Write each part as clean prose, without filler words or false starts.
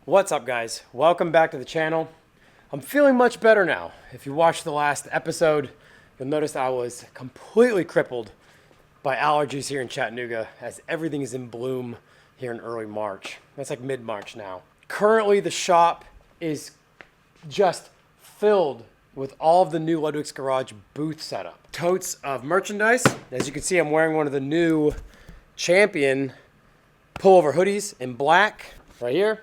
What's up, guys? Welcome back to the channel. I'm feeling much better now. If you watched the last episode, you'll notice I was completely crippled by allergies here in Chattanooga as everything is in bloom here in early March. That's like mid-March now. Currently, the shop is just filled with all of the new Ludwig's Garage booth setup. Totes of merchandise. As you can see, I'm wearing one of the new Champion pullover hoodies in black right here.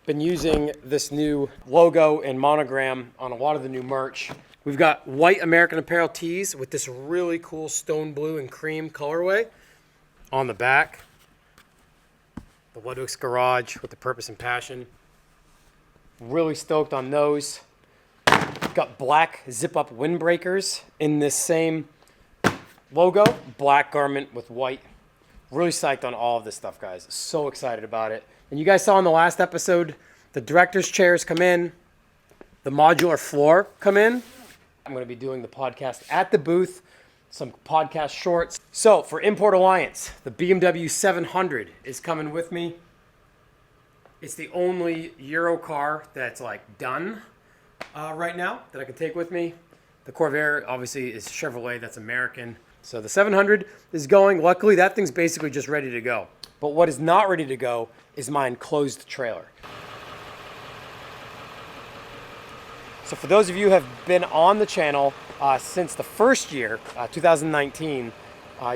Been using this new logo and monogram on a lot of the new merch. We've got white American Apparel tees with this really cool stone blue and cream colorway on the back. The Ludwig's Garage with the purpose and passion. Really stoked on those. Got black zip-up windbreakers in this same logo. Black garment with white. Really psyched on all of this stuff, guys. So excited about it. And you guys saw in the last episode, the director's chairs come in, the modular floor come in. I'm going to be doing the podcast at the booth, some podcast shorts. So for Import Alliance, the BMW 700 is coming with me. It's the only Euro car that's like done right now that I can take with me. The Corvair obviously is Chevrolet, that's American. So the 700 is going. Luckily, that thing's basically just ready to go. But what is not ready to go is my enclosed trailer. So for those of you who have been on the channel since the first year, 2019,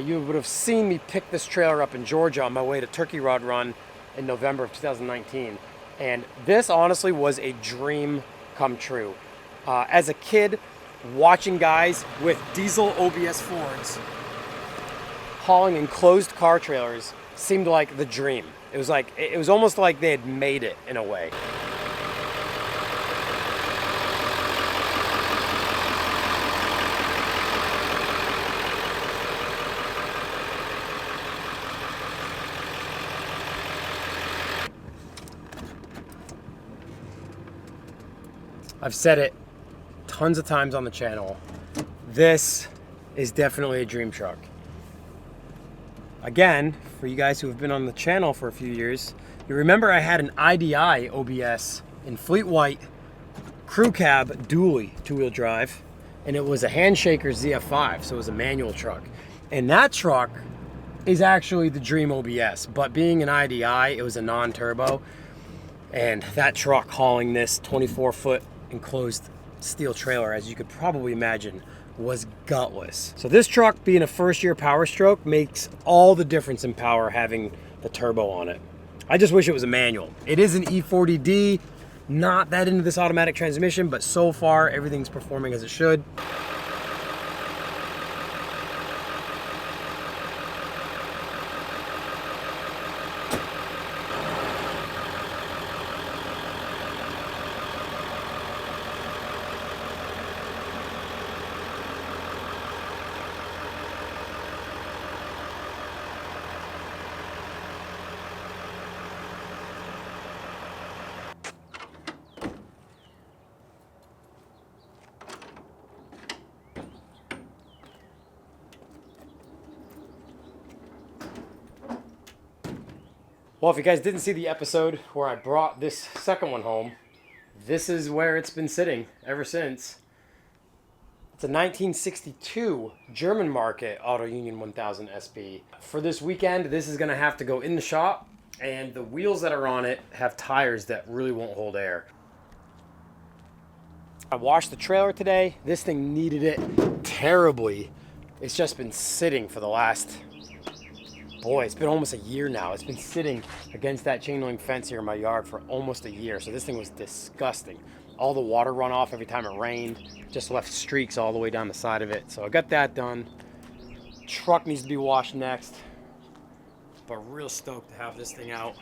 you would have seen me pick this trailer up in Georgia on my way to Turkey Rod Run in November of 2019. And this honestly was a dream come true. As a kid, watching guys with diesel OBS Fords hauling enclosed car trailers seemed like the dream. It was almost like they had made it in a way. I've said it tons of times on the channel. This is definitely a dream truck. Again, for you guys who have been on the channel for a few years, you remember I had an IDI OBS in Fleet White crew cab dually two-wheel drive, and it was a Handshaker ZF5, so it was a manual truck. And that truck is actually the dream OBS, but being an IDI, it was a non-turbo, and that truck hauling this 24-foot enclosed steel trailer, as you could probably imagine, was gutless. So this truck being a first-year Power Stroke makes all the difference in power having the turbo on it. I just wish it was a manual. It is an E40D, not that into this automatic transmission, but so far everything's performing as it should. Well, if you guys didn't see the episode where I brought this second one home, this is where it's been sitting ever since. It's a 1962 German market Auto Union 1000 SP. For this weekend, this is going to have to go in the shop, and the wheels that are on it have tires that really won't hold air. I washed the trailer today. This thing needed it terribly. It's just been sitting for the last... Boy, it's been almost a year now. It's been sitting against that chain link fence here in my yard for almost a year. So this thing was disgusting. All the water runoff every time it rained just left streaks all the way down the side of it. So I got that done. Truck needs to be washed next. But real stoked to have this thing out.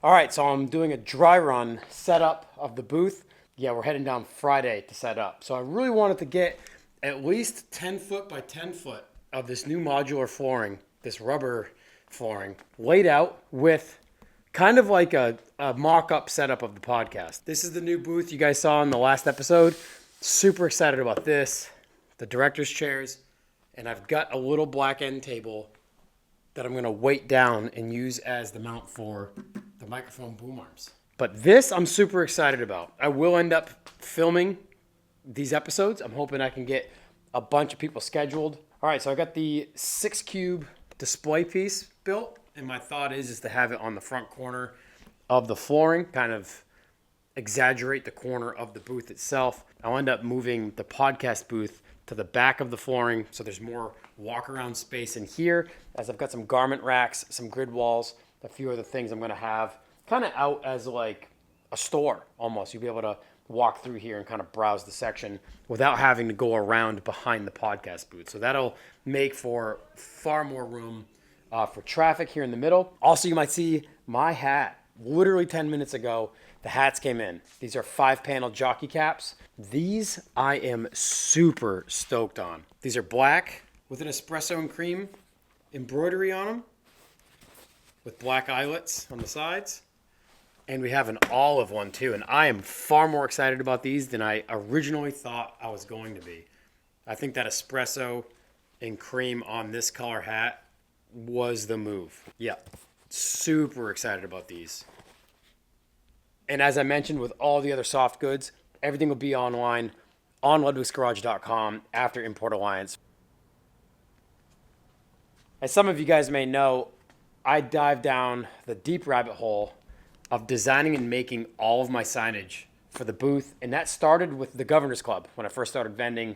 All right, so I'm doing a dry run setup of the booth. Yeah, we're heading down Friday to set up. So I really wanted to get at least 10 foot by 10 foot of this new modular flooring, this rubber flooring, laid out with kind of like a mock-up setup of the podcast. This is the new booth you guys saw in the last episode. Super excited about this. The director's chairs, And I've got a little black end table that I'm gonna weight down and use as the mount for the microphone boom arms. But this I'm super excited about. I will end up filming these episodes. I'm hoping I can get a bunch of people scheduled. All right, so I got the 6-cube display piece built, and my thought is to have it on the front corner of the flooring, kind of exaggerate the corner of the booth itself. I'll end up moving the podcast booth to the back of the flooring so there's more walk around space in here, as I've got some garment racks, some grid walls, a few other things I'm gonna have kind of out as like a store almost. You'll be able to walk through here and kind of browse the section without having to go around behind the podcast booth. So that'll make for far more room for traffic here in the middle. Also, you might see my hat. Literally 10 minutes ago, the hats came in. These are 5-panel jockey caps. These I am super stoked on. These are black with an espresso and cream embroidery on them with black eyelets on the sides. And we have an olive one too. And I am far more excited about these than I originally thought I was going to be. I think that espresso and cream on this color hat was the move. Yeah, super excited about these. And as I mentioned with all the other soft goods, everything will be online on ludwigsgarage.com after Import Alliance. As some of you guys may know, I dived down the deep rabbit hole of designing and making all of my signage for the booth. And that started with the Governor's Club when I first started vending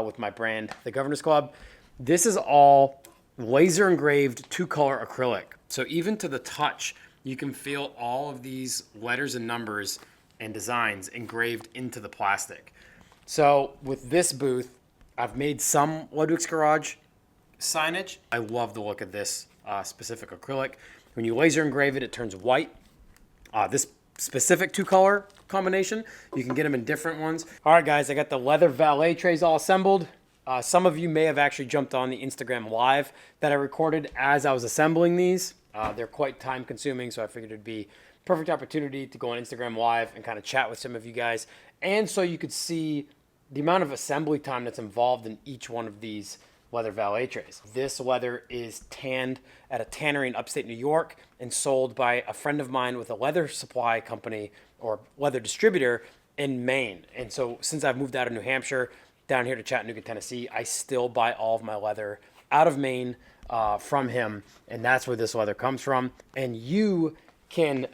with my brand, the Governor's Club. This is all laser engraved 2-color acrylic. So even to the touch, you can feel all of these letters and numbers and designs engraved into the plastic. So with this booth, I've made some Ludwig's Garage signage. I love the look of this specific acrylic. When you laser engrave it, it turns white. This specific 2-color combination, you can get them in different ones. All right, guys, I got the leather valet trays all assembled. Some of you may have actually jumped on the Instagram Live that I recorded as I was assembling these. They're quite time consuming, so I figured it'd be a perfect opportunity to go on Instagram Live and kind of chat with some of you guys. And so you could see the amount of assembly time that's involved in each one of these leather valet trays. This leather is tanned at a tannery in upstate New York and sold by a friend of mine with a leather supply company or leather distributor in Maine. And so since I've moved out of New Hampshire down here to Chattanooga, Tennessee, I still buy all of my leather out of Maine from him, and that's where this leather comes from. And you can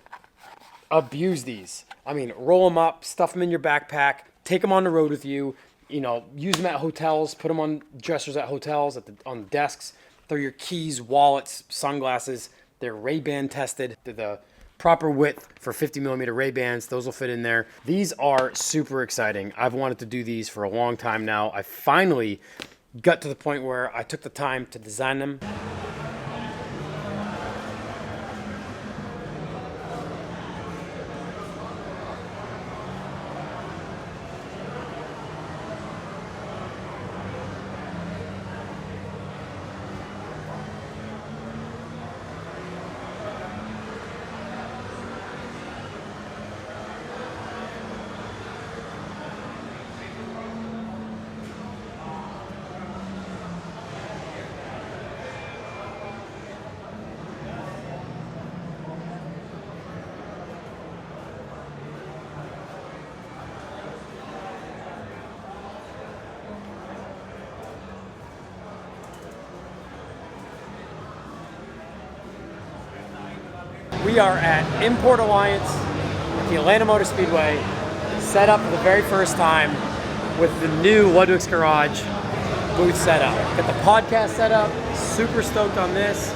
abuse these. I mean, roll them up, stuff them in your backpack, take them on the road with you. You know, use them at hotels, put them on dressers at hotels, on the desks. Throw your keys, wallets, sunglasses. They're Ray-Ban tested. They're the proper width for 50mm Ray-Bans. Those will fit in there. These are super exciting. I've wanted to do these for a long time now. I finally got to the point where I took the time to design them. We are at Import Alliance at the Atlanta Motor Speedway, set up for the very first time with the new Ludwig's Garage booth setup. Got the podcast set up, super stoked on this.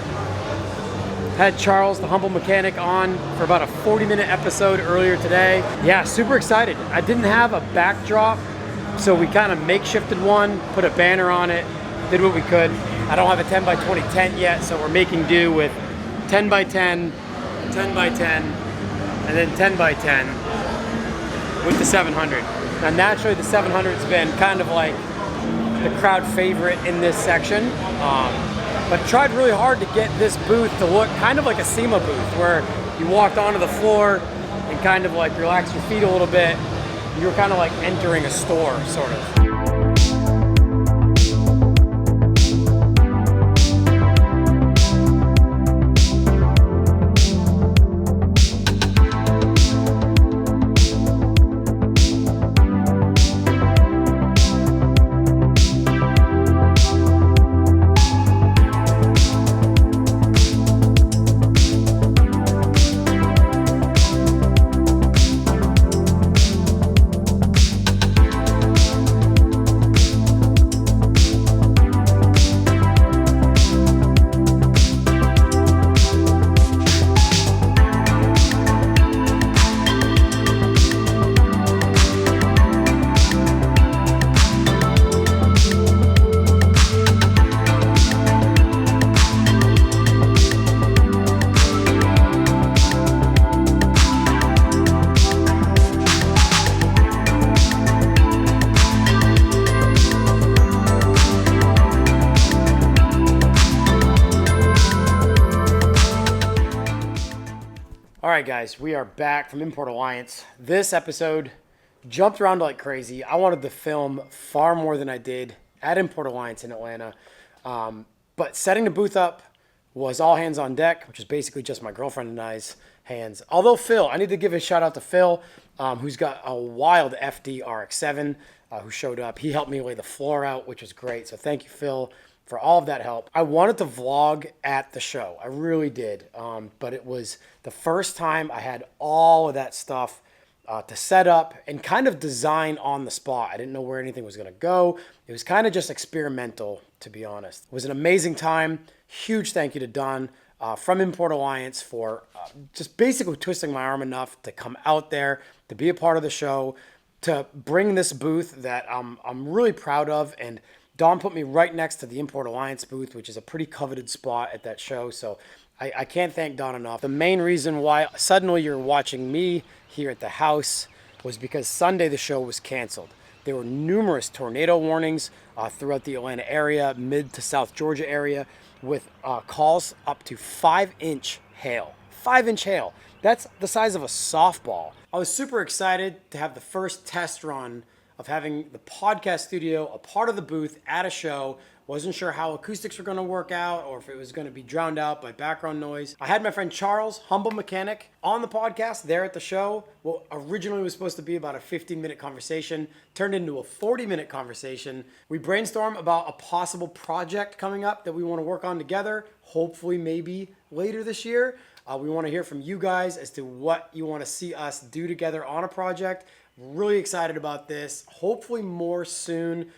Had Charles, the Humble Mechanic, on for about a 40-minute episode earlier today. Yeah, super excited. I didn't have a backdrop, so we kind of makeshifted one, put a banner on it, did what we could. I don't have a 10x20 tent yet, so we're making do with 10x10, 10x10, and then 10x10 with the 700. Now naturally the 700's been kind of like the crowd favorite in this section, but tried really hard to get this booth to look kind of like a SEMA booth where you walked onto the floor and kind of like relaxed your feet a little bit. You were kind of like entering a store, sort of. All right, guys, we are back from Import Alliance. This episode jumped around like crazy. I wanted to film far more than I did at Import Alliance in Atlanta. But setting the booth up was all hands on deck, which is basically just my girlfriend and I's hands. Although Phil, I need to give a shout out to Phil, who's got a wild FD RX-7, who showed up. He helped me lay the floor out, which was great. So thank you, Phil, for all of that help. I wanted to vlog at the show. I really did. But it was the first time I had all of that stuff to set up and kind of design on the spot. I didn't know where anything was going to go. It was kind of just experimental, to be honest. It was an amazing time. Huge thank you to Don from Import Alliance for just basically twisting my arm enough to come out there, to be a part of the show, to bring this booth that I'm really proud of. And Don put me right next to the Import Alliance booth, which is a pretty coveted spot at that show. So I can't thank Don enough. The main reason why suddenly you're watching me here at the house was because Sunday the show was canceled. There were numerous tornado warnings throughout the Atlanta area, mid to South Georgia area, with calls up to 5-inch hail. 5-inch hail. That's the size of a softball. I was super excited to have the first test run of having the podcast studio, a part of the booth at a show. Wasn't sure how acoustics were going to work out or if it was going to be drowned out by background noise. I had my friend Charles, Humble Mechanic, on the podcast there at the show. What originally was supposed to be about a 15-minute conversation turned into a 40-minute conversation. We brainstormed about a possible project coming up that we want to work on together, hopefully maybe later this year. We want to hear from you guys as to what you want to see us do together on a project. Really excited about this. Hopefully more soon.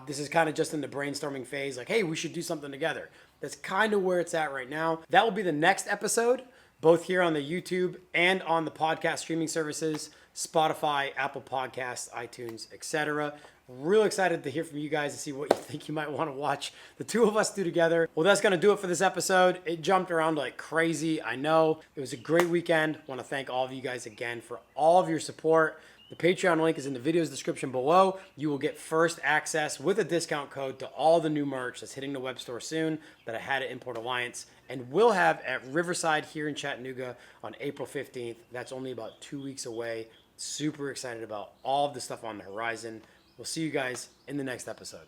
This is kind of just in the brainstorming phase. Like, hey, we should do something together. That's kind of where it's at right now. That will be the next episode, both here on the YouTube and on the podcast streaming services, Spotify, Apple Podcasts, iTunes, etc. Real excited to hear from you guys and see what you think you might want to watch the two of us do together. Well, that's going to do it for this episode. It jumped around like crazy. I know. It was a great weekend. I want to thank all of you guys again for all of your support. The Patreon link is in the video's description below. You will get first access with a discount code to all the new merch that's hitting the web store soon that I had at Import Alliance and will have at Riverside here in Chattanooga on April 15th. That's only about 2 weeks away. Super excited about all of the stuff on the horizon. We'll see you guys in the next episode.